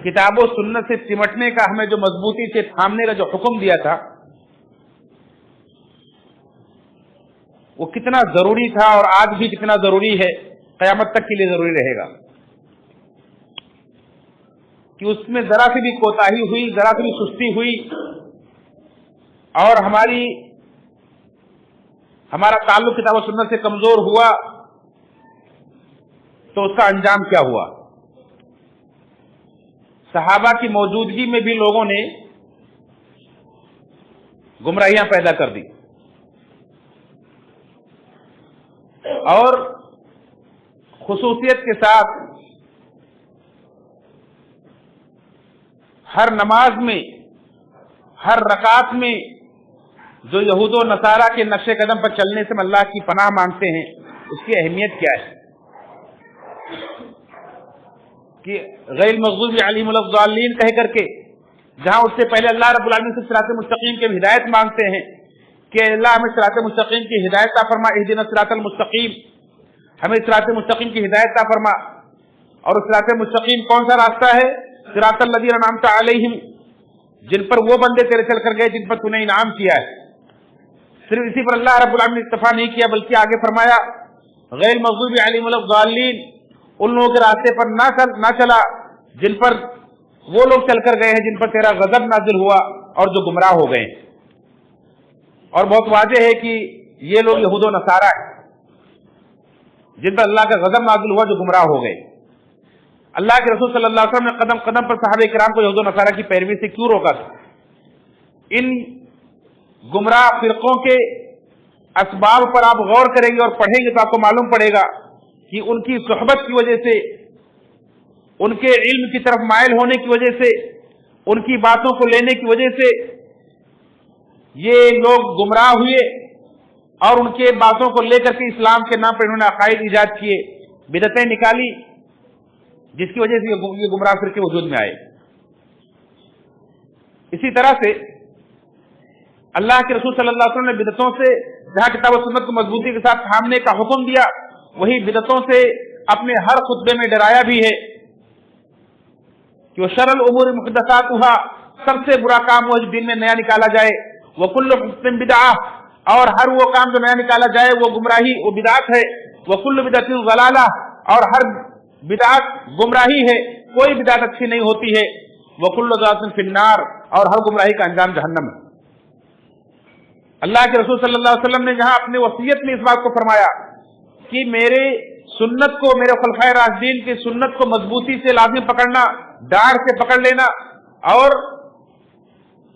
کتاب و سنت سے سمٹنے کا، ہمیں جو مضبوطی سے تھامنے کا جو حکم دیا تھا، وہ کتنا ضروری تھا اور آج بھی کتنا ضروری ہے، قیامت تک کے لیے ضروری رہے گا کہ اس میں ذرا سی بھی کوتاہی ہوئی، ذرا سی بھی سستی ہوئی اور ہمارا تعلق کتاب و سنت سے کمزور ہوا تو اس کا انجام کیا ہوا؟ صحابہ کی موجودگی میں بھی لوگوں نے گمراہیاں پیدا کر دی اور خصوصیت کے ساتھ ہر نماز میں، ہر رکعت میں جو یہود و نصارہ کے نقش قدم پر چلنے سے ہم اللہ کی پناہ مانگتے ہیں، اس کی اہمیت کیا ہے کہ غیر المغضوب علیہم ولا الضالین کہہ کر کے جہاں اس سے پہلے اللہ رب العالمین سے صراط مستقیم کی ہدایت مانگتے ہیں کہ اللہ ہمیں صراط مستقیم کی ہدایت عطا فرما، اہدنا الصراط المستقیم، ہمیں صراط مستقیم کی ہدایت عطا فرما۔ اور صراط مستقیم کون سا راستہ ہے؟ صراط الذین انعمت علیہم، جن پر وہ بندے تیرے چل کر گئے جن پر تو نے انعام کیا ہے۔ صرف اسی پر اللہ رب العالمین نے اکتفا نہیں کیا بلکہ آگے فرمایا غیر المغضوب علیہم ولا الضالین، ان لوگوں کے راستے پر نہ چلا جن پر وہ لوگ چل کر گئے ہیں جن پر تیرا غضب نازل ہوا اور جو گمراہ ہو گئے۔ اور بہت واضح ہے کہ یہ لوگ یہود و نصارہ ہیں جن پر اللہ کا غضب نازل ہوا، جو گمراہ ہو گئے۔ اللہ کے رسول صلی اللہ علیہ وسلم نے قدم قدم پر صحابہ کرام کو یہود و نصارہ کی پیروی سے کیوں روکا تھا؟ ان گمراہ فرقوں کے اسباب پر آپ غور کریں گے اور پڑھیں گے تو آپ کو معلوم پڑے گا کہ ان کی صحبت کی وجہ سے، ان کے علم کی طرف مائل ہونے کی وجہ سے، ان کی باتوں کو لینے کی وجہ سے یہ لوگ گمراہ ہوئے اور ان کے باتوں کو لے کر کے اسلام کے نام پر انہوں نے عقائد ایجاد کیے، بدعتیں نکالی، جس کی وجہ سے یہ گمراہ فرقے وجود میں آئے۔ اسی طرح سے اللہ کے رسول صلی اللہ علیہ وسلم نے بدعتوں سے جہاں کتاب و سنت کو مضبوطی کے ساتھ تھامنے کا حکم دیا، وہی بدعتوں سے اپنے ہر خطبے میں ڈرایا بھی ہے کہ وہ شر الامور محدثاتها، سب سے برا کام وہ جو دین میں نیا نکالا جائے، وکل محدث بدعہ، اور ہر وہ کام جو نیا نکالا جائے وہ گمراہی، وہ بدعت ہے، وکل بدعت ضلالہ، اور ہر بدعت گمراہی ہے، کوئی بدعت اچھی نہیں ہوتی ہے، وکل ضلالۃ فی النار، اور ہر گمراہی کا انجام جہنم ہے۔ اللہ کے رسول صلی اللہ علیہ وسلم نے جہاں اپنے وصیت میں اس بات کو فرمایا کہ میرے سنت کو، میرے خلفائے راشدین کی سنت کو مضبوطی سے لازم پکڑنا، ڈاڑھ سے پکڑ لینا اور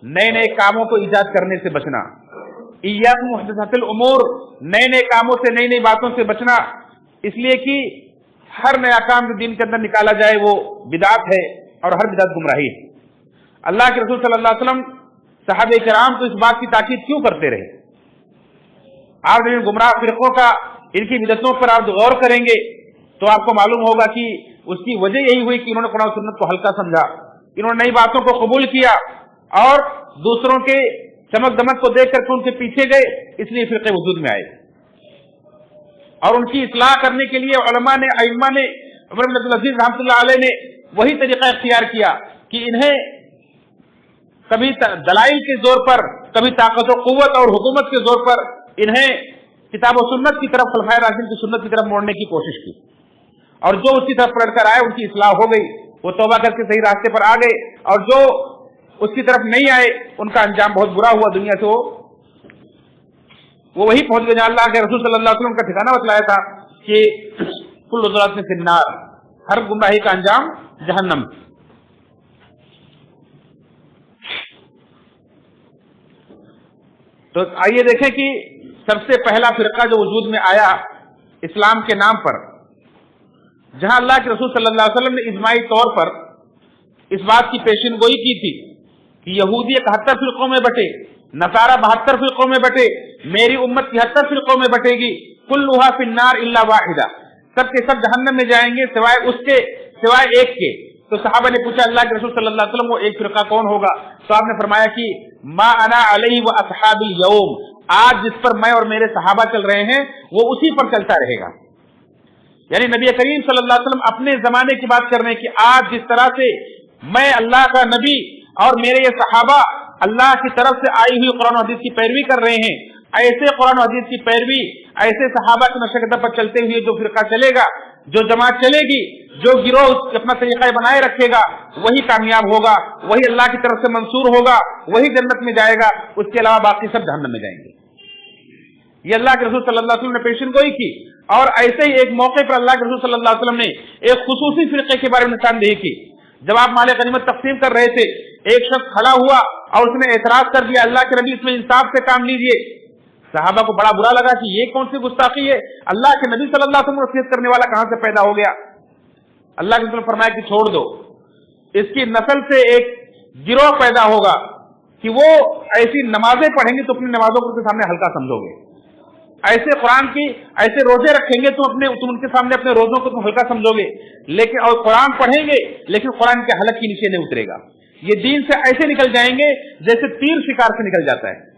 نئے نئے کاموں کو ایجاد کرنے سے بچنا، ایاکم محدثات الامور، نئے نئے کاموں سے، نئی نئی باتوں سے بچنا، اس لیے کہ ہر نیا کام جو دین کے اندر نکالا جائے وہ بدعت ہے اور ہر بدعت گمراہی ہے۔ اللہ کے رسول صلی اللہ علیہ وسلم صحابہ کرام تو اس بات کی تاکید کیوں کرتے رہے؟ آپ جب گمراہ فرقوں کا، ان کی بدعتوں پر آپ غور کریں گے تو آپ کو معلوم ہوگا کہ اس کی وجہ یہی ہوئی کہ انہوں نے قرآن و سنت کو ہلکا سمجھا، انہوں نے نئی باتوں کو قبول کیا اور دوسروں کے چمک دمک کو دیکھ کر کے ان کے پیچھے گئے، اس لیے فرقے وجود میں آئے۔ اور ان کی اصلاح کرنے کے لیے علماء نے، ائمہ نے، عمر بن عبدالعزیز رحمۃ اللہ علیہ نے وہی طریقہ اختیار کیا کہ انہیں کبھی دلائل کے زور پر، کبھی طاقت و قوت اور حکومت کے زور پر انہیں کتاب و سنت کی طرف، خلفائے راشدین کی سنت کی طرف موڑنے کی کوشش کی، اور جو اس کی طرف پلٹ کر آئے ان کی اصلاح ہو گئی، وہ توبہ کر کے صحیح راستے پر آ گئے، اور جو اس کی طرف نہیں آئے ان کا انجام بہت برا ہوا، دنیا سے وہ وہی پہنچ گئے جہاں اللہ کے رسول صلی اللہ علیہ وسلم کا ٹھکانہ بتلایا تھا کہ کل ضلالۃ فی النار، ہر گمراہی کا انجام جہنم۔ تو آئیے دیکھیں کہ سب سے پہلا فرقہ جو وجود میں آیا اسلام کے نام پر، جہاں اللہ کے رسول صلی اللہ علیہ وسلم نے اجماعی طور پر اس بات کی پیشین گوئی کی تھی کہ یہودی 71 فرقوں میں بٹے، نصارہ 72 فرقوں میں بٹے، میری امت 73 فرقوں میں بٹے گی، کلھا فی النار الا واحدہ، سب کے سب جہنم میں جائیں گے سوائے ایک کے۔ تو صحابہ نے پوچھا اللہ کے رسول صلی اللہ علیہ وسلم وہ ایک فرقہ کون ہوگا؟ تو آپ نے فرمایا کہ ما انا علیہ و اصحابی اليوم، آج جس پر میں اور میرے صحابہ چل رہے ہیں وہ اسی پر چلتا رہے گا۔ یعنی نبی کریم صلی اللہ علیہ وسلم اپنے زمانے کی بات کر رہے ہیں کہ آج جس طرح سے میں اللہ کا نبی اور میرے یہ صحابہ اللہ کی طرف سے آئی ہوئی قرآن و حدیث کی پیروی کر رہے ہیں. ایسے قرآن و حدیث کی پیروی، ایسے صحابہ کی نقش پر چلتے ہوئے جو فرقہ چلے گا، جو جماعت چلے گی، جو گروہ اپنا طریقہ بنائے رکھے گا، وہی کامیاب ہوگا، وہی اللہ کی طرف سے منصور ہوگا، وہی جنت میں جائے گا. اس کے علاوہ باقی سب جہنم میں جائیں گے. یہ اللہ کے رسول صلی اللہ علیہ وسلم نے پیشن گوئی کی. اور ایسے ہی ایک موقع پر اللہ کے رسول صلی اللہ علیہ وسلم نے ایک خصوصی فرقے کے بارے میں نشاندہی کی. جب آپ مال غنیمت تقسیم کر رہے تھے، ایک شخص کھڑا ہوا اور اس نے اعتراض کر دیا، اللہ کے نبی اس میں انصاف سے کام لیجیے. صحابہ کو بڑا برا لگا کہ یہ کون سی گستاخی ہے، اللہ کے نبی صلی اللہ علیہ وسلم وصیت کرنے والا کہاں سے پیدا ہو گیا. اللہ کے رسول نے فرمایا کہ چھوڑ دو، اس کی نسل سے ایک گروہ پیدا ہوگا کہ وہ ایسی نمازیں پڑھیں گے تو اپنی نمازوں کو سامنے ہلکا سمجھو گے، ایسے قرآن کی ایسے روزے رکھیں گے تم ان کے سامنے اپنے روزوں کو تم ہلکا سمجھو گے، لیکن اور قرآن پڑھیں گے لیکن قرآن کے حلق کے نیچے نہیں اترے گا. یہ دین سے ایسے نکل جائیں گے جیسے تیر شکار سے نکل جاتا ہے.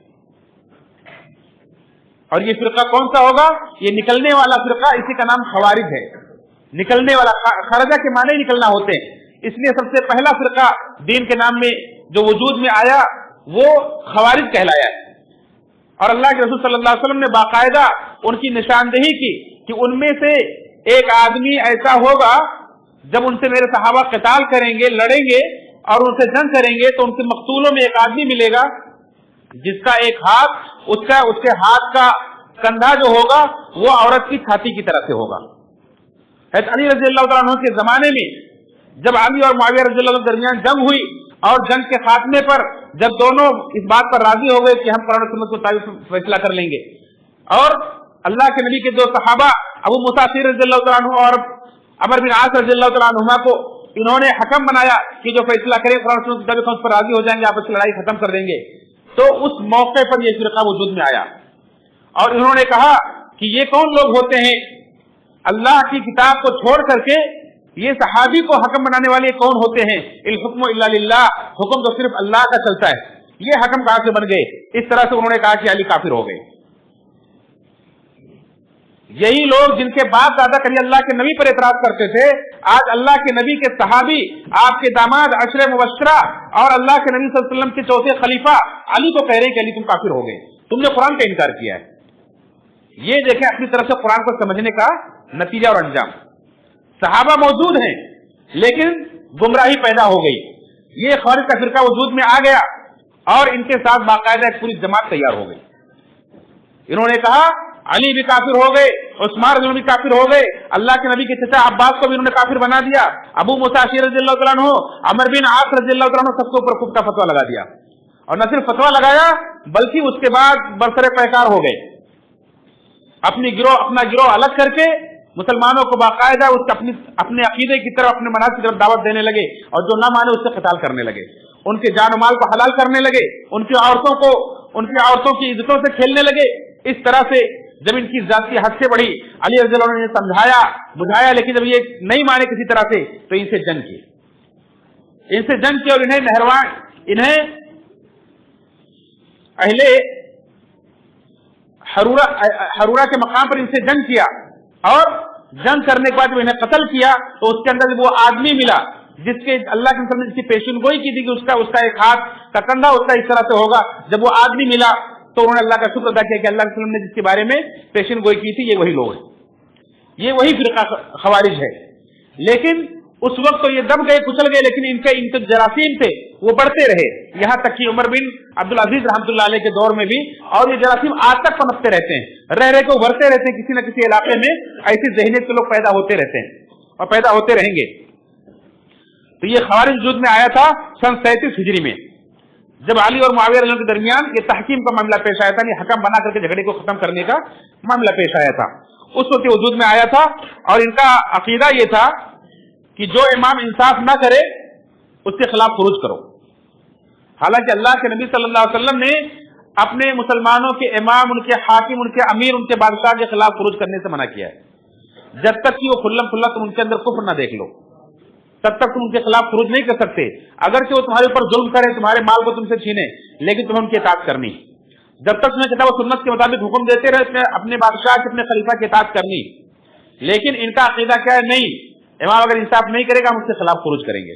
اور یہ فرقہ کون سا ہوگا؟ یہ نکلنے والا فرقہ، اسی کا نام خوارج ہے. نکلنے والا، خرجہ کے معنی نکلنا ہوتے ہیں. اس لیے سب سے پہلا فرقہ دین کے نام میں جو وجود میں آیا وہ خوارج کہلایا ہے. اور اللہ کے رسول صلی اللہ علیہ وسلم نے باقاعدہ ان کی نشاندہی کی کہ ان میں سے ایک آدمی ایسا ہوگا جب ان سے میرے صحابہ قتال کریں گے، لڑیں گے اور ان سے جنگ کریں گے تو ان کے مقتولوں میں ایک آدمی ملے گا جس کا ایک ہاتھ اس کے ہاتھ کا کندھا جو ہوگا وہ عورت کی چھاتی کی طرف سے ہوگا. حضرت علی رضی اللہ تعالیٰ عنہ کے زمانے میں جب علی اور معاویہ رضی اللہ عنہ کے درمیان جنگ ہوئی اور جنگ کے خاتمے پر جب دونوں اس بات پر راضی ہو گئے کہ ہم قرآن و سنت کو مطابق فیصلہ کر لیں گے، اور اللہ کے نبی کے دو صحابہ ابو موسیٰ رضی اللہ تعالیٰ عنہ اور عمر بن عاص رضی اللہ تعالیٰ عنہما کو انہوں نے حکم بنایا کہ جو فیصلہ کرے قرآن و سنت کے مطابق ہم اس پر راضی ہو جائیں گے، آپس کی لڑائی ختم کر دیں گے. تو اس موقع پر یہ فرقہ وجود میں آیا اور انہوں نے کہا کہ یہ کون لوگ ہوتے ہیں اللہ کی کتاب کو چھوڑ کر کے یہ صحابی کو حکم بنانے والے کون ہوتے ہیں؟ الحکم الا للہ، حکم تو صرف اللہ کا چلتا ہے. یہ حکم کہاں سے بن گئے؟ اس طرح سے انہوں نے کہا کہ علی کافر ہو گئے. یہی لوگ جن کے باپ دادا کبھی اللہ کے نبی پر اعتراض کرتے تھے، آج اللہ کے نبی کے صحابی، آپ کے داماد عشر مبشرہ اور اللہ کے نبی صلی اللہ علیہ وسلم کے چوتھے خلیفہ علی کو کہہ رہے کہ علی تم کافر ہو گئے، تم نے قرآن کا انکار کیا ہے. یہ دیکھیں اپنی طرف سے قرآن کو سمجھنے کا نتیجہ اور انجام. صحابہ موجود ہیں لیکن گمراہی پیدا ہو گئی. یہ خوارج کا فرقہ وجود میں آ گیا اور ان کے ساتھ باقاعدہ ایک پوری جماعت تیار ہو گئی. انہوں نے کہا علی بھی کافر ہو گئے، عثمان رضی اللہ بھی کافر ہو گئے، اللہ کے نبی کے چچا عباس کو بھی انہوں نے کافر بنا دیا، ابو موسیٰ رضی اللہ تعالیٰ عنہ، عمر بن عاص رضی اللہ تعالیٰ عنہ سب کے اوپر خود کا فتویٰ لگا دیا. اور نہ صرف فتویٰ لگایا بلکہ اس کے بعد برسر پیکار ہو گئے. اپنا گروہ الگ کر کے مسلمانوں کو باقاعدہ اس اپنے عقیدے کی طرف، اپنے مناظر کی طرف دعوت دینے لگے اور جو نہ مانے اس سے قتال کرنے لگے، ان کے جان و مال کو حلال کرنے لگے، ان کی عورتوں کی عزتوں سے کھیلنے لگے. اس طرح سے جب ان کی ذات کی حد سے بڑھی، علی رضی اللہ عنہ نے سمجھایا بجھایا، لیکن جب یہ نہیں مانے کسی طرح سے تو ان سے جنگ کی اور انہیں اہل حرورہ کے مقام پر ان سے جنگ کیا. اور جنگ کرنے کے بعد جب انہیں قتل کیا تو اس کے اندر وہ آدمی ملا جس کے اللہ کے رسول نے جس کی پیشن گوئی کی تھی کہ اس کا ایک ہاتھ کا کندھا اس کا اس طرح سے ہوگا. جب وہ آدمی ملا تو انہوں نے اللہ کا شکر ادا کیا کہ اللہ کے رسول نے جس کے بارے میں پیشن گوئی کی تھی یہ وہی لوگ ہیں، یہ وہی فرقہ خوارج ہے. لیکن اس وقت تو یہ دب گئے، کچل گئے، لیکن ان کے جراثیم تھے وہ بڑھتے رہے، یہاں تک کہ عمر بن عبدالعزیز رحمۃ اللہ علیہ کے دور میں بھی، اور یہ جراثیم آج تک پنپتے رہتے ہیں، رہ کے ابھرتے رہتے ہیں. کسی نہ کسی علاقے میں ایسی ذہنیت کے لوگ پیدا ہوتے رہتے ہیں اور پیدا ہوتے رہیں گے. تو یہ خوارج وجود میں آیا تھا سن 37 ہجری میں، جب علی اور معاویہ رضی اللہ عنہ کے درمیان یہ تحکیم کا معاملہ پیش آیا تھا، یہ حکم بنا کر کے جھگڑے کو ختم کرنے کا معاملہ پیش آیا تھا. اس وقت یہ وجود میں آیا تھا اور ان کا عقیدہ یہ تھا کہ جو امام انصاف نہ کرے اس کے خلاف خروج کرو. حالانکہ اللہ کے نبی صلی اللہ علیہ وسلم نے اپنے مسلمانوں کے امام، ان کے حاکم، ان کے امیر، ان کے بادشاہ کے خلاف خروج کرنے سے منع کیا ہے. جب تک کہ وہ کھلم کھلا تم ان کے اندر کفر نہ دیکھ لو تب تک تم ان کے خلاف خروج نہیں کر سکتے. اگرچہ وہ تمہارے اوپر ظلم کریں، تمہارے مال کو تم سے چھینے، لیکن تمہیں ان کی اطاعت کرنی. جب تک تمہیں کتاب و سنت کے مطابق حکم دیتے رہے اپنے بادشاہ کے، اپنے خلیفہ کی اطاعت کرنی. لیکن ان کا عقیدہ کیا ہے؟ نہیں، امام اگر انصاف نہیں کرے گا ہم اس کے خلاف خروج کریں گے.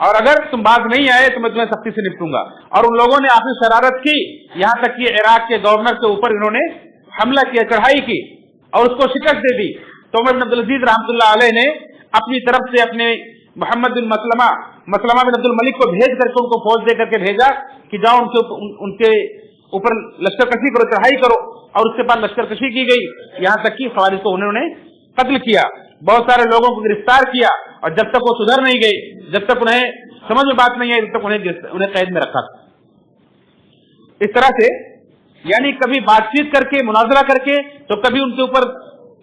اور اگر تم باز نہیں آئے تو میں تمہیں سختی سے نپٹوں گا. اور ان لوگوں نے آخری شرارت کی, یہاں تک کہ عراق کے گورنر کے اوپر انہوں نے حملہ کیا, چڑھائی کی اور اس کو شکست دے دی. تو عمر بن عبدالعزیز رحمۃ اللہ علیہ نے اپنی طرف سے اپنے محمد بن مسلمہ بن عبد الملک کو بھیج کر کے ان کو فوج دے کر کے بھیجا کہ جاؤ ان کے اوپر لشکر کشی کرو, چڑھائی کرو. اور اس کے بعد لشکر کشی کی گئی, یہاں تک کہ خوارج کو انہوں نے قتل کیا, بہت سارے لوگوں کو گرفتار کیا, اور جب تک وہ سدھر نہیں گئے, جب تک انہیں سمجھ میں بات نہیں آئی, جب تک انہیں قید میں رکھا. اس طرح سے یعنی کبھی بات چیت کر کے, مناظرہ کر کے, تو کبھی ان کے اوپر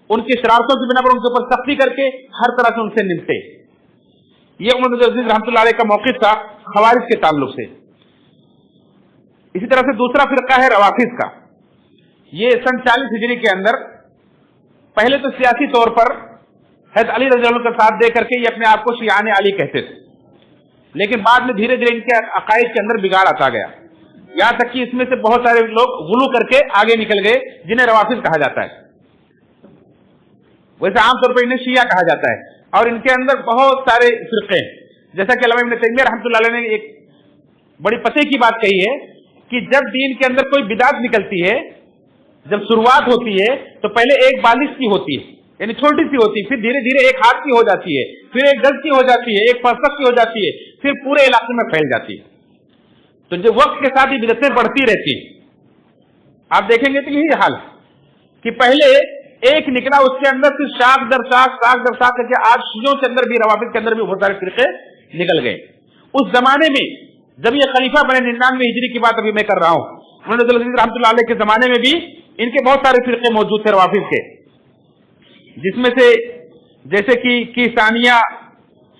ان کی شرارتوں کی بنا پر ان کے اوپر سختی کر کے ہر طرح سے ان سے نمٹے. یہ عمر بن عبدالعزیز رحمۃ اللہ علیہ کا موقف تھا خوارج کے تعلق سے. اسی طرح سے دوسرا فرقہ ہے روافض کا. یہ سن 40 ہجری کے اندر پہلے تو سیاسی طور پر حضرت علی رضی اللہ عنہ کا ساتھ دے کر کے یہ اپنے آپ کو شیعان علی کہتے تھے, لیکن بعد میں دھیرے دھیرے ان کے عقائد کے اندر بگاڑ آتا گیا, یہاں تک کہ اس میں سے بہت سارے لوگ غلو کر کے آگے نکل گئے جنہیں روافض کہا جاتا ہے. ویسے عام طور پر انہیں شیعہ کہا جاتا ہے, اور ان کے اندر بہت سارے فرقے ہیں. جیسا کہ علامہ ابن تیمیہ رحمۃ اللہ علیہ نے ایک بڑی پتے کی بات کہی ہے کہ جب دین کے اندر کوئی بدعت نکلتی ہے, جب شروعات ہوتی ہے تو پہلے ایک بالش کی ہوتی ہے, یعنی چھوٹی سی ہوتی ہے, پھر دھیرے دھیرے ایک ہاتھ کی ہو جاتی ہے, پھر ایک گز کی ہو جاتی ہے, ایک فرسخ کی ہو جاتی ہے, پھر پورے علاقے میں پھیل جاتی ہے. تو جو وقت کے ساتھ یہ بدعتیں بڑھتی رہتی ہیں. آپ دیکھیں گے تو یہی حال کہ پہلے ایک نکلا, اس کے اندر پھر شاخ در شاخ کر کے آج شیعوں کے اندر بھی, روافض کے اندر بھی بہت سارے فرقے نکل گئے. اس زمانے میں جب یہ خلیفہ بنے 99 ہجری کی بات ابھی میں کر رہا ہوں, عمر بن عبدالعزیز رحمۃ اللہ علیہ کے زمانے میں بھی ان کے بہت سارے فرقے موجود تھے روافض کے, جس میں سے جیسے کہ کیسانیہ,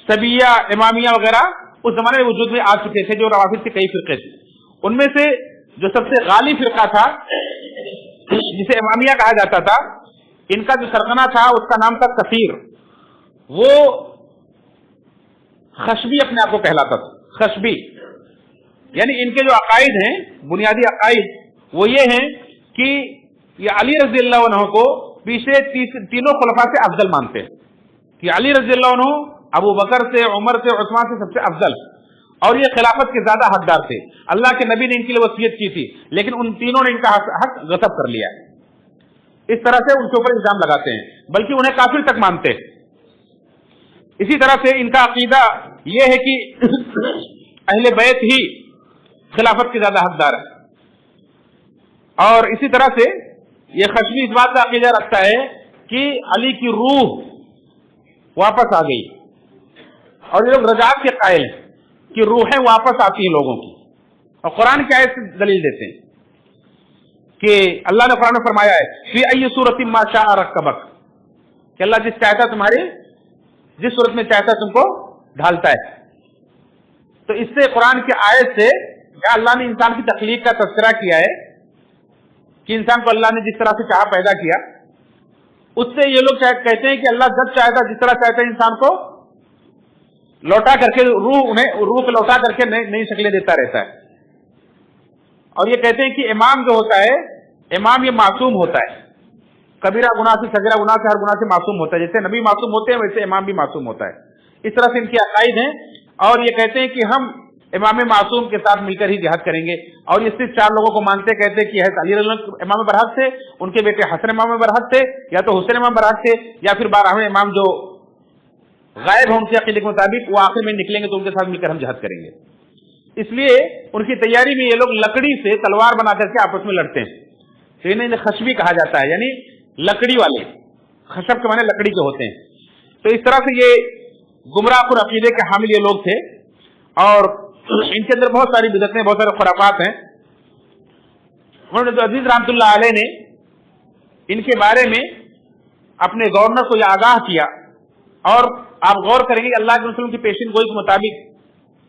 سبیہ, امامیہ وغیرہ اس زمانے میں وجود میں آ چکے تھے, جو روافض کے کئی فرقے تھے. ان میں سے جو سب سے غالب فرقہ تھا جسے امامیہ کہا جاتا تھا, ان کا جو سرغنہ تھا اس کا نام تھا کثیر. وہ خشبی اپنے آپ کو کہلاتا تھا, خشبی. یعنی ان کے جو عقائد ہیں, بنیادی عقائد, وہ یہ ہیں کہ یہ علی رضی اللہ عنہ کو پچھلے تینوں خلفاء سے افضل مانتے ہیں, کہ علی رضی اللہ عنہ ابو بکر سے, عمر سے, عثمان سے سب سے افضل, اور یہ خلافت کے زیادہ حقدار تھے. اللہ کے نبی نے ان کے لیے وصیت کی تھی, لیکن ان تینوں نے ان کا حق غصب کر لیا. اس طرح سے ان کے اوپر الزام لگاتے ہیں, بلکہ انہیں کافر تک مانتے ہیں. اسی طرح سے ان کا عقیدہ یہ ہے کہ اہل بیت ہی خلافت کے زیادہ حقدار ہے. اور اسی طرح سے یہ خشبی اس بات کا عقیدہ رکھتا ہے کہ علی کی روح واپس آ گئی, اور یہ لوگ رجعت کے قائل ہیں کہ روحیں واپس آتی ہیں لوگوں کی. اور قرآن کی آیت سے دلیل دیتے ہیں کہ اللہ نے قرآن میں فرمایا ہے فی ای صورت ما شاء رکبک, کہ اللہ جس چاہتا تمہاری جس صورت میں چاہتا تم کو ڈھالتا ہے. تو اس سے قرآن کی آیت سے اللہ نے انسان کی تخلیق کا تذکرہ کیا ہے کہ انسان کو اللہ نے جس طرح سے چاہا پیدا کیا. اس سے یہ لوگ کہتے ہیں کہ اللہ جب چاہتا جس طرح چاہتا ہے انسان کو لوٹا کر کے روح کو لوٹا کر کے نئی شکلیں دیتا رہتا ہے. اور یہ کہتے ہیں کہ امام جو ہوتا ہے, امام یہ معصوم ہوتا ہے, کبیرہ گناہ سے, صغیرہ گناہ سے, ہر گناہ سے معصوم ہوتا ہے. جیسے نبی معصوم ہوتے ہیں ویسے امام بھی معصوم ہوتا ہے. اس طرح سے ان کے عقائد ہیں. اور یہ کہتے ہیں کہ ہم امام معصوم کے ساتھ مل کر ہی جہاد کریں گے. اور یہ صرف 4 لوگوں کو مانتے, کہتے ہیں کہ حضرت علی رضی اللہ عنہ امام برحق تھے, ان کے بیٹے حسن امام برحق تھے, یا تو حسین امام برحق تھے, یا پھر 12ویں امام جو غائب ہیں ان کے عقیدے کے مطابق وہ آخر میں نکلیں گے تو ان کے ساتھ مل کر ہم جہاد کریں گے. اس لیے ان کی تیاری میں یہ لوگ لکڑی سے تلوار بنا کر کے آپس میں لڑتے ہیں. تو انہیں خشبی کہا جاتا ہے, یعنی لکڑی والے. خشب کے معنی لکڑی کے ہوتے ہیں. تو اس طرح سے یہ گمراہ کن عقیدے کے حامل یہ لوگ تھے, اور ان کے اندر بہت ساری بدعتیں, بہت سارے خرافات ہیں. عمر بن عزیز رحمۃ اللہ علیہ نے ان کے بارے میں اپنے گورنر کو یہ آگاہ کیا. اور آپ غور کریں گے کہ اللہ کے رسول کی پیشین گوئی کے مطابق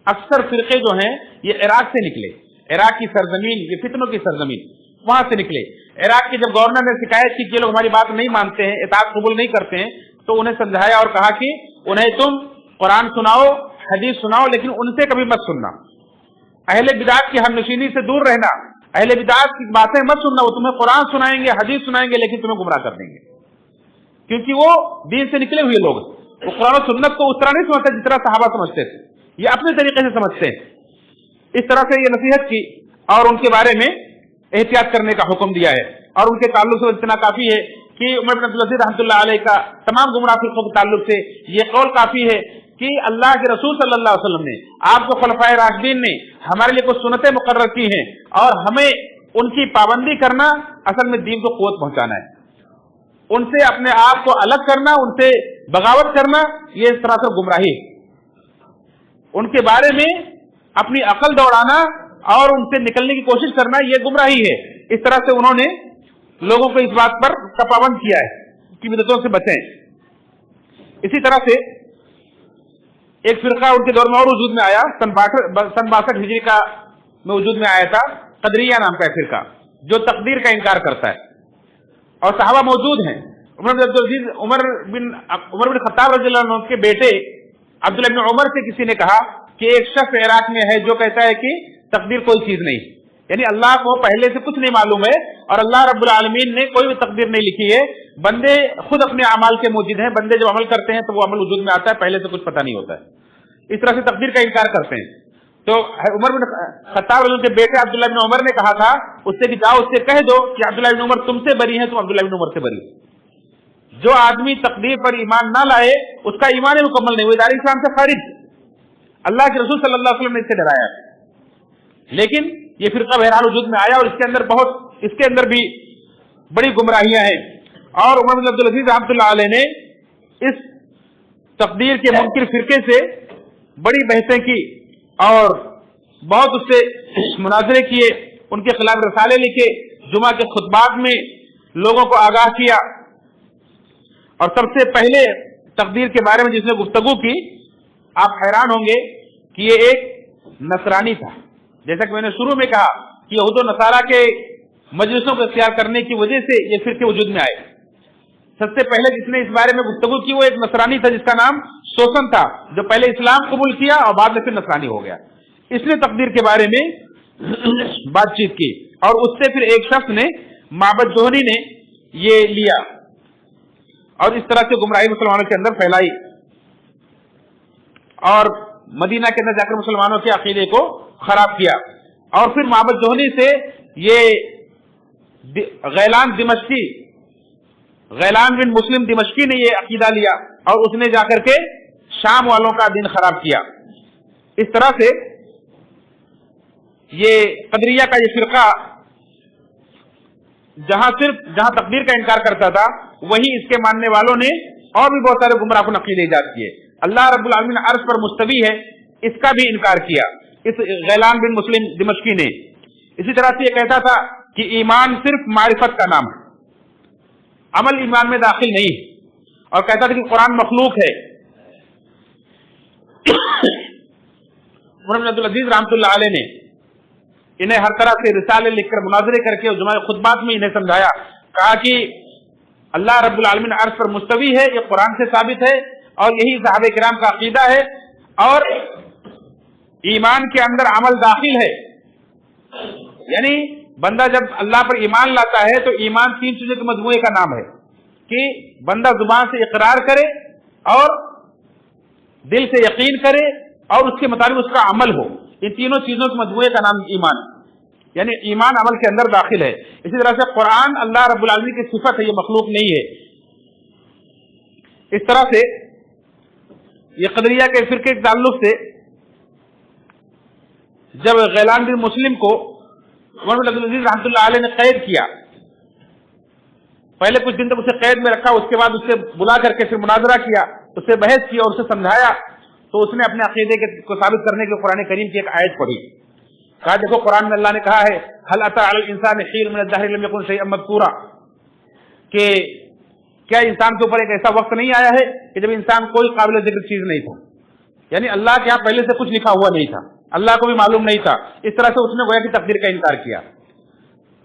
اکثر فرقے جو ہیں یہ عراق سے نکلے. عراق کی سرزمین, یہ فتنوں کی سرزمین, وہاں سے نکلے. عراق کے جب گورنر نے شکایت کی کہ یہ لوگ ہماری بات نہیں مانتے ہیں, اطاعت قبول نہیں کرتے ہیں, تو انہیں سمجھایا اور کہا کہ انہیں تم قرآن سناؤ, حدیث سناؤ, لیکن ان سے کبھی مت سننا. اہل بدعت کی ہم نشینی سے دور رہنا, اہل بدعت کی باتیں مت سننا. وہ تمہیں قرآن سنائیں گے, حدیث سنائیں گے, لیکن تمہیں گمراہ کر دیں گے, کیونکہ وہ دین سے نکلے ہوئے لوگ. وہ قرآن و سنت کو اس طرح نہیں سمجھتے جس طرح صحابہ سمجھتے تھے. یہ اپنے طریقے سے سمجھتے ہیں. اس طرح سے یہ نصیحت کی اور ان کے بارے میں احتیاط کرنے کا حکم دیا ہے. اور ان کے تعلق سے اتنا کافی ہے کہ عمر بن عبدالعزیز رحمۃ اللہ علیہ کا تمام گمراہ فرقوں کے تعلق سے یہ قول کافی ہے کہ اللہ کے رسول صلی اللہ علیہ وسلم نے، آپ کو خلفائے راشدین نے ہمارے لیے کچھ سنتیں مقرر کی ہیں، اور ہمیں ان کی پابندی کرنا اصل میں دین کو قوت پہنچانا ہے. ان سے اپنے آپ کو الگ کرنا، ان سے بغاوت کرنا، یہ اس طرح سے گمراہی ہے. ان کے بارے میں اپنی عقل دوڑانا اور ان سے نکلنے کی کوشش کرنا یہ گمراہی ہے. اس طرح سے انہوں نے لوگوں کو اس بات پر پابند کیا ہے کہ بدعتوں سے بچیں. اسی طرح سے ایک فرقہ ان کے دور میں اور وجود میں آیا، سن 62 ہجری کا میں وجود میں آیا تھا، قدریہ نام کا فرقہ جو تقدیر کا انکار کرتا ہے. اور صحابہ موجود ہیں. عمر بن خطاب رضی اللہ عنہ کے بیٹے عبداللہ بن عمر سے کسی نے کہا کہ ایک شخص عراق میں ہے جو کہتا ہے کہ تقدیر کوئی چیز نہیں، یعنی اللہ کو پہلے سے کچھ نہیں معلوم ہے اور اللہ رب العالمین نے کوئی بھی تقدیر نہیں لکھی ہے. بندے خود اپنے اعمال کے موجد ہیں، بندے جب عمل کرتے ہیں تو وہ عمل وجود میں آتا ہے، پہلے سے کچھ پتہ نہیں ہوتا ہے. اس طرح سے تقدیر کا انکار کرتے ہیں. تو عمر بن خطاب رضی اللہ عنہ کے بیٹے عبداللہ بن عمر نے کہا تھا اس سے کہ جاؤ اس سے کہہ دو کہ عبداللہ بن عمر تم سے بری ہیں، تم عبداللہ بن عمر سے بری. جو آدمی تقدیر پر ایمان نہ لائے اس کا ایمان مکمل نہیں، وہ ادارے اسلام سے خارج. اللہ کے رسول صلی اللہ علیہ وسلم نے اس سے ڈرایا. لیکن یہ فرقہ بہرحال وجود میں آیا اور اس کے اندر بھی بڑی گمراہیاں ہیں. اور عمر بن عبدالعزیز رحمۃ اللہ علیہ نے اس تقدیر کے منکر فرقے سے بڑی بحثیں کی اور بہت اس سے مناظرے کیے، ان کے خلاف رسالے لکھے، جمعہ کے خطبات میں لوگوں کو آگاہ کیا. اور سب سے پہلے تقدیر کے بارے میں جس نے گفتگو کی، آپ حیران ہوں گے کہ یہ ایک نصرانی تھا. جیسا کہ میں نے شروع میں کہا کہ یہود و نصارہ کے مجلسوں کو اختیار کرنے کی وجہ سے یہ فرقے وجود میں آئے. سب سے پہلے جس نے اس بارے میں گفتگو کی وہ ایک نصرانی تھا جس کا نام سوسن تھا، جو پہلے اسلام قبول کیا اور بعد میں پھر نصرانی ہو گیا. اس نے تقدیر کے بارے میں بات چیت کی اور اس سے پھر ایک شخص نے معبد جوہنی نے یہ لیا اور اس طرح سے گمراہی مسلمانوں کے اندر پھیلائی اور مدینہ کے اندر جا کر مسلمانوں کے عقیدے کو خراب کیا. اور پھر معبد جوہنی سے یہ غیلان بن مسلم دمشقی نے یہ عقیدہ لیا اور اس نے جا کر کے شام والوں کا دین خراب کیا. اس طرح سے یہ قدریہ کا یہ فرقہ جہاں تقدیر کا انکار کرتا تھا وہیں اس کے ماننے والوں نے اور بھی بہت سارے گمراہ کن عقیدے ایجاد کیے. اللہ رب العالمین عرش پر مستوی ہے اس کا بھی انکار کیا اس غیلان بن مسلم دمشقی نے. اسی طرح سے یہ کہتا تھا کہ ایمان صرف معرفت کا نام ہے، عمل ایمان میں داخل نہیں ہے، اور کہتا تھا کہ قرآن مخلوق ہے. عمر بن عبدالعزیز رحمۃ اللہ علیہ نے انہیں ہر طرح سے رسالے لکھ کر مناظرے کر کے جمعہ خطبات میں انہیں سمجھایا، کہا کہ اللہ رب العالمین عرش پر مستوی ہے، یہ قرآن سے ثابت ہے اور یہی صحابہ کرام کا عقیدہ ہے، اور ایمان کے اندر عمل داخل ہے. یعنی بندہ جب اللہ پر ایمان لاتا ہے تو ایمان 3 چیزوں کے مجموعے کا نام ہے کہ بندہ زبان سے اقرار کرے اور دل سے یقین کرے اور اس کے مطابق اس کا عمل ہو. ان تینوں چیزوں کے مجموعے کا نام ایمان، یعنی ایمان عمل کے اندر داخل ہے. اسی طرح سے قرآن اللہ رب العالمین کی صفت ہے، یہ مخلوق نہیں ہے. اس طرح سے یہ قدریہ کے فرقے کے تعلق سے جب غیلان بن مسلم کو عمر بن عبدالعزیز رحمۃ اللہ علیہ نے قید کیا، پہلے کچھ دن تک اسے قید میں رکھا، اس کے بعد اسے بلا کر کے پھر مناظرہ کیا، اس سے بحث کی اور اسے سمجھایا، تو اس نے اپنے عقیدے کو ثابت کرنے کے قرآن کریم کی ایک آیت پڑھی. کہا دیکھو قرآن میں اللہ نے کہا ہے هل اتى على الانسان حين من الدهر لم يكن شيئا مذكورا، کہ کیا انسان کے اوپر ایک ایسا وقت نہیں آیا ہے کہ جب انسان کوئی قابل ذکر چیز نہیں تھا، یعنی اللہ کے یہاں پہلے سے کچھ لکھا ہوا نہیں تھا، اللہ کو بھی معلوم نہیں تھا. اس طرح سے اس نے گویا کہ تقدیر کا انکار کیا.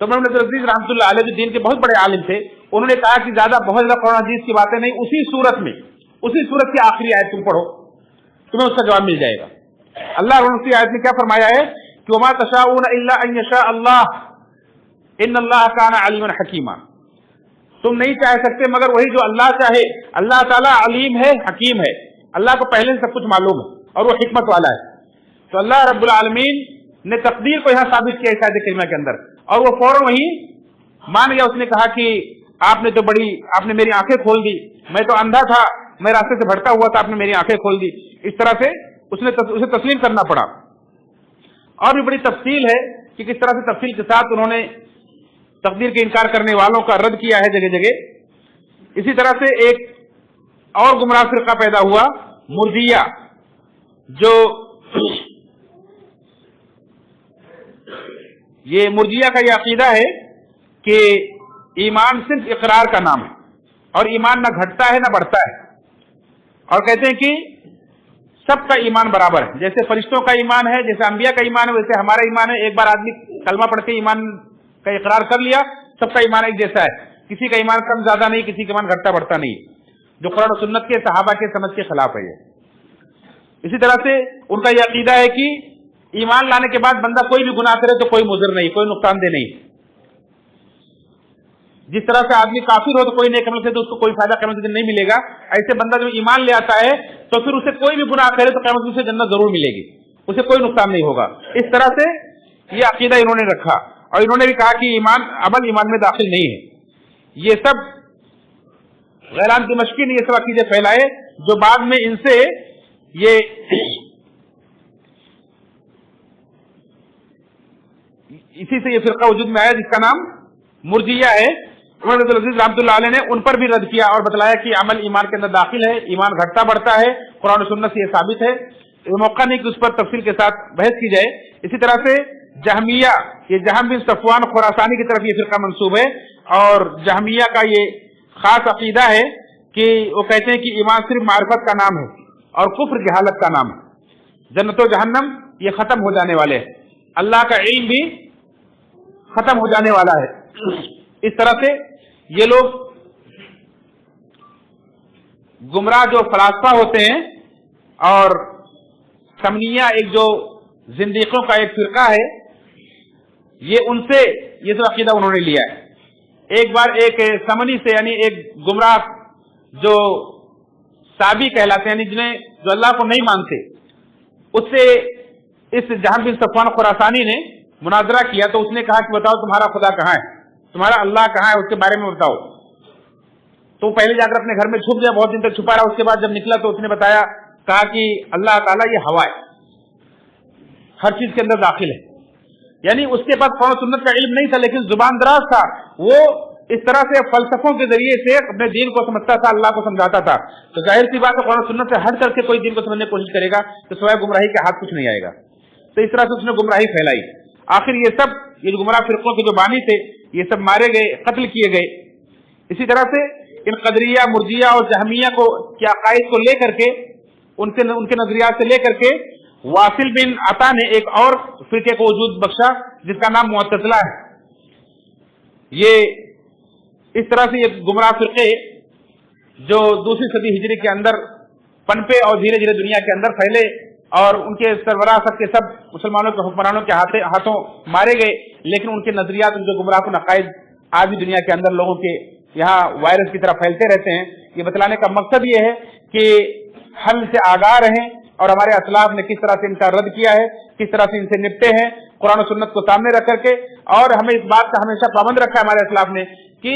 تو عمر بن عبدالعزیز رحمۃ اللہ علیہ جو دین کے بہت بڑے عالم تھے، انہوں نے کہا کہ بہت زیادہ قرآن حدیث کی باتیں نہیں، اسی صورت کی آخری آیت تم پڑھو، تمہیں اس کا جواب مل جائے گا. اللہ نے اسی آیت میں کیا فرمایا ہے کہ وما تشاءون الا ان يشاء الله ان الله كان عليما حكيما، تم نہیں چاہ سکتے مگر وہی جو اللہ چاہے. اللہ تعالیٰ علیم ہے، حکیم ہے، اللہ کو پہلے سے سب کچھ معلوم ہے. اور وہ حکمت والا ہے. تو اللہ رب العالمین نے تقدیر کو یہاں ثابت کیا اس آیت کریمہ کے اندر, اور وہ فوراً وہی مان گیا. اس نے کہا کہ آپ نے میری آنکھیں کھول دی, میں تو اندھا تھا, میں راستے سے بھٹکا ہوا تھا, آپ نے میری آنکھیں کھول دی. اس طرح سے اسے تسلیم کرنا پڑا. اور بھی بڑی تفصیل ہے کہ کس طرح سے تفصیل کے ساتھ انہوں نے تقدیر کے انکار کرنے والوں کا رد کیا ہے جگہ جگہ. اسی طرح سے ایک اور گمراہ فرقہ پیدا ہوا, مرجیہ, جو یہ مرجیہ کا یہ عقیدہ ہے کہ ایمان صرف اقرار کا نام ہے اور ایمان نہ گھٹتا ہے نہ بڑھتا ہے, اور کہتے ہیں کہ سب کا ایمان برابر ہے. جیسے فرشتوں کا ایمان ہے, جیسے انبیاء کا ایمان ہے, ویسے ہمارا ایمان ہے. ایک بار آدمی کلمہ پڑھ کے ایمان کا اقرار کر لیا, سب کا ایمان ایک جیسا ہے. کسی کا ایمان کم زیادہ نہیں, کسی کا ایمان گھٹتا بڑھتا نہیں, جو قرآن و سنت کے صحابہ کے سمجھ کے خلاف ہے. اسی طرح سے ان کا یہ عقیدہ ہے کہ ایمان لانے کے بعد بندہ کوئی بھی گناہ کرے تو کوئی مضر نہیں, کوئی نقصان دہ نہیں. جس طرح سے آدمی کافر ہو تو کوئی نیک عمل سے تو اس کو کوئی فائدہ قیامت کے دن نہیں ملے گا, ایسے بندہ جب ایمان لے آتا ہے تو پھر اسے کوئی بھی گناہ کرے تو قیامت میں اسے جنت ضرور ملے گی, اسے کوئی نقصان نہیں ہوگا. اس طرح سے یہ عقیدہ انہوں نے رکھا, اور انہوں نے بھی کہا کہ عمل ایمان میں داخل نہیں ہے. یہ سب غیران دمشقی نے یہ سب عقیدے پھیلائے, جو بعد میں ان سے اسی سے یہ فرقہ وجود میں آیا جس کا نام مرجیہ ہے. عمر بن عبدالعزیز رحمۃ اللہ علیہ نے ان پر بھی رد کیا اور بتلایا کہ عمل ایمان کے اندر داخل ہے, ایمان گھٹتا بڑھتا ہے, قرآن و سنت سے یہ ثابت ہے. یہ موقع نہیں کہ اس پر تفصیل کے ساتھ بحث کی جائے. اسی طرح سے جہمیہ, یہ جہم بن صفوان خراسانی کی طرف یہ فرقہ منسوب ہے, اور جہمیہ کا یہ خاص عقیدہ ہے کہ وہ کہتے ہیں کہ ایمان صرف معرفت کا نام ہے اور کفر جہالت کا نام ہے. جنت و جہنم یہ ختم ہو جانے والے ہیں, اللہ کا علم بھی ختم ہو جانے والا ہے. اس طرح سے یہ لوگ گمراہ جو فلاسفہ ہوتے ہیں, اور سمنیہ ایک جو زندیقوں کا ایک فرقہ ہے, یہ ان سے یہ تو عقیدہ انہوں نے لیا ہے. ایک بار ایک سمنی سے, یعنی ایک گمراہ جو سابی کہلاتے ہیں, یعنی جو اللہ کو نہیں مانتے, اس سے اس جہان بن صفوان خراسانی نے مناظرہ کیا. تو اس نے کہا کہ بتاؤ تمہارا خدا کہاں ہے, تمہارا اللہ کہاں ہے, اس کے بارے میں بتاؤ. تو پہلے جا کر اپنے گھر میں چھپ گیا, بہت دن تک چھپا رہا. اس کے بعد جب نکلا تو اس نے بتایا, کہا کہ اللہ تعالیٰ یہ ہوا ہے, ہر چیز کے اندر داخل ہے. یعنی اس کے پاس قرآن و سنت کا علم نہیں تھا, لیکن زبان دراز تھا. وہ اس طرح سے فلسفوں کے ذریعے سے اپنے دین کو سمجھتا تھا, اللہ کو سمجھاتا تھا. تو ظاہر سی بات ہے قرآن و سنت سے ہٹ کر کے کوئی دین کو سمجھنے کی کوشش کرے گا تو سوائے گمراہی کے ہاتھ کچھ نہیں آئے گا. تو اس طرح سے اس نے گمراہی پھیلائی. آخر یہ گمراہ فرقوں کے جو بانی تھے یہ سب مارے گئے, قتل کیے گئے. اسی طرح سے ان قدریہ, مرجیہ اور جہمیہ کے عقائد کو لے کر کے, ان کے نظریات سے لے کر کے واصل بن عطا نے ایک اور فرقے کو وجود بخشا جس کا نام معتزلہ ہے. یہ اس طرح سے یہ گمراہ فرقے جو دوسری صدی ہجری کے اندر پنپے اور دھیرے دھیرے دنیا کے اندر پھیلے, اور ان کے سربراہ سب کے سب مسلمانوں کے حکمرانوں کے ہاتھوں مارے گئے. لیکن ان کے نظریات, ان کے گمراہ کن عقائد آج بھی دنیا کے اندر لوگوں کے یہاں وائرس کی طرح پھیلتے رہتے ہیں. یہ بتلانے کا مقصد یہ ہے کہ ہم سے آگاہ رہیں, اور ہمارے اسلاف نے کس طرح سے ان کا رد کیا ہے, کس طرح سے ان سے نپٹے ہیں قرآن و سنت کو سامنے رکھ کر کے. اور ہمیں اس بات کا ہمیشہ پابند رکھا ہے ہمارے اسلاف نے کہ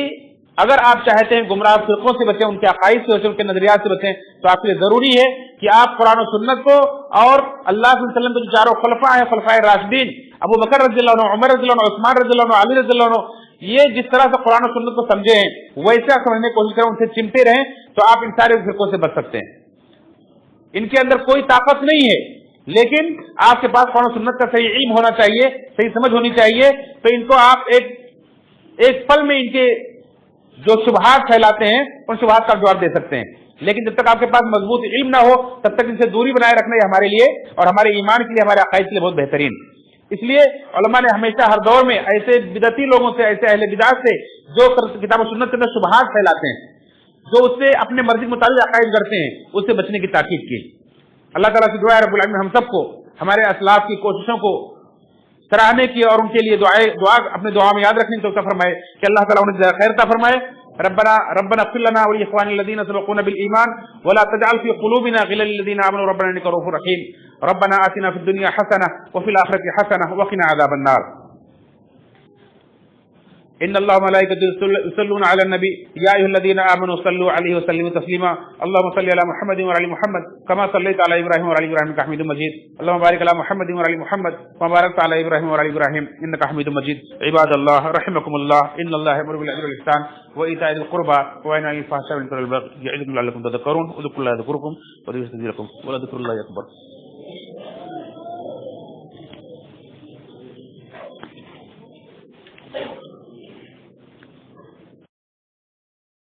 اگر آپ چاہتے ہیں گمراہ فرقوں سے بچیں, ان کے عقائد سے بچیں, ان کے نظریات سے بچیں, تو آپ کے لیے ضروری ہے کہ آپ قرآن و سنت کو اور اللہ صلی اللہ علیہ وسلم کے جو چاروں خلفاء ہیں, خلفائے راشدین, ابو بکر رضی اللہ عنہ, عمر رضی اللہ عنہ, عثمان رضی اللہ عنہ, علی رضی اللہ عنہ, یہ جس طرح سے قرآن و سنت کو سمجھے ہیں ویسا سمجھنے کی کوشش کریں, ان سے چمٹے رہیں, تو آپ ان سارے فرقوں سے بچ سکتے ہیں. ان کے اندر کوئی طاقت نہیں ہے, لیکن آپ کے پاس قرآن و سنت کا صحیح علم ہونا چاہیے, صحیح سمجھ ہونی چاہیے. تو ان کو آپ ایک پل میں ان کے جو شبہات پھیلاتے ہیں ان شبہات کا جواب دے سکتے ہیں. لیکن جب تک آپ کے پاس مضبوط علم نہ ہو تب تک ان سے دوری بنائے رکھنا یہ ہمارے لیے اور ہمارے ایمان کے لیے, ہمارے عقائد کے لیے بہت بہترین. اس لیے علماء نے ہمیشہ ہر دور میں ایسے بدعتی لوگوں سے, ایسے اہل بدعت سے جو کتاب و سنت کے اندر شبہات پھیلاتے ہیں, جو اس سے اپنے مرضی کے مطابق عقائد کرتے ہیں, اس سے بچنے کی تاکید کی. اللہ تعالیٰ سے دعا ہے رب العالمین ہم سب کو ہمارے اسلاف کی کوششوں کو سراہنے کی اور ان کے لیے دعا اپنے دعا میں یاد رکھنے کی توفیق فرمائے کہ اللہ تعالیٰ انہیں خیر عطا فرمائے. ربنا اغفر لنا ولإخواننا الذين سبقونا بالإيمان ولا تجعل في قلوبنا غلا للذين آمنوا ربنا إنك رؤوف رحيم ربنا آتنا في الدنيا حسنة وفي الآخرة حسنة وقنا عذاب النار إن الله وملائكته يصلون على النبي يا أيها الذين آمنوا صلوا عليه وسلموا تسليما اللهم صل على محمد وعلى آل محمد كما صليت على إبراهيم وعلى آل إبراهيم إنك حميد مجيد اللهم بارك على محمد وعلى آل محمد كما باركت على إبراهيم وعلى آل إبراهيم إنك حميد مجيد عباد الله رحمكم الله إن الله يأمر بالعدل والإحسان وإيتاء ذي القربى وينهى عن الفحشاء والمنكر والبغي يعظكم لعلكم تذكرون اذكروا الله يذكركم ويستغفر لكم ولذكر الله أكبر